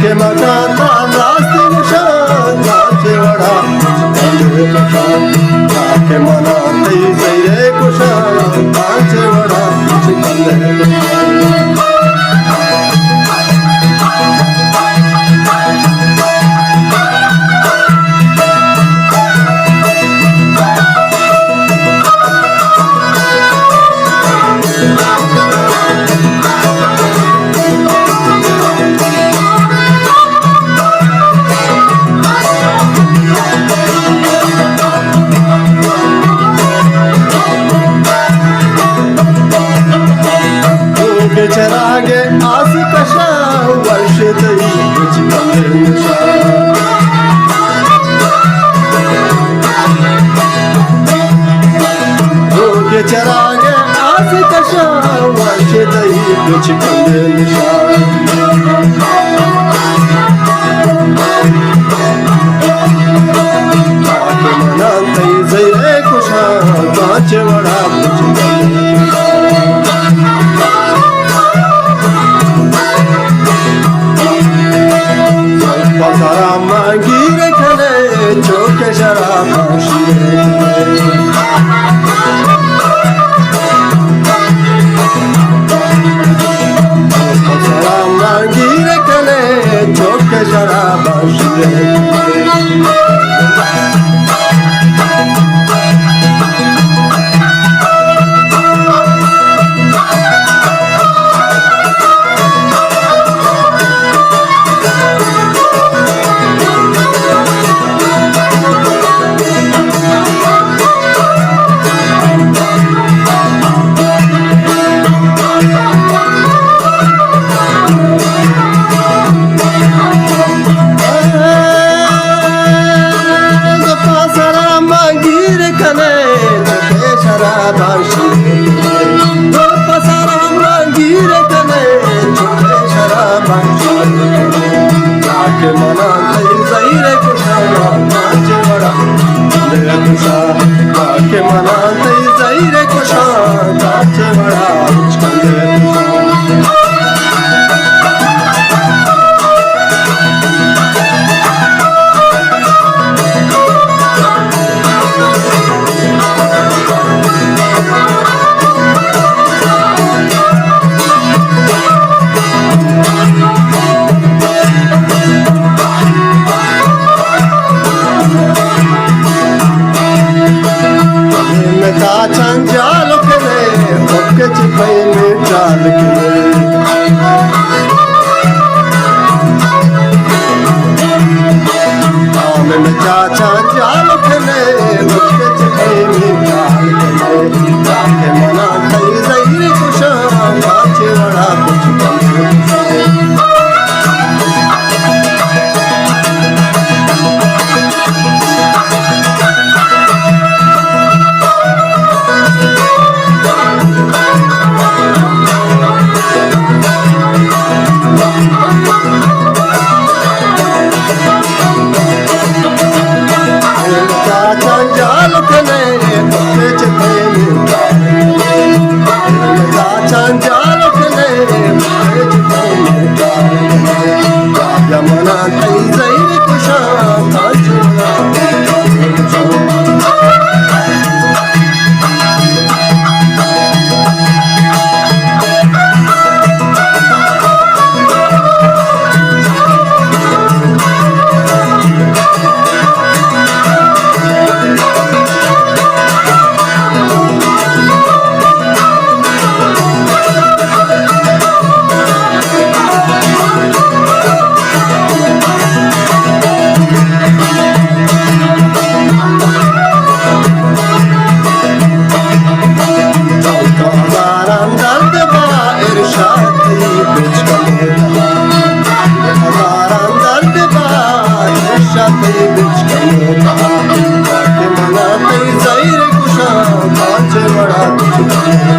के मकाता रास्ते निशान जाचे वड़ा के मना तई सैरे कुशान जाचे वड़ा चरागे आस कशा वर्ष तई के चरागे आस कशा वर्ष तई मना तई जैरे कुशा काचे वड़ा पसारा मांगीर खले चौके शराब पसारा मांगीर खले चौके शराब के मना तई जैरे कुशा काचे वड़ा के मना तई जैरे कुशा काचे वड़ा चाल करे ओके चिपई में चाल करे आमन चाचा चाल करे ओके चिपई में चाल करे के मना तई जैरे कुशा काचे वड़ा यमुना तई जैरे कुशा काचे के मना तई जैरे कुशा काचे वड़ा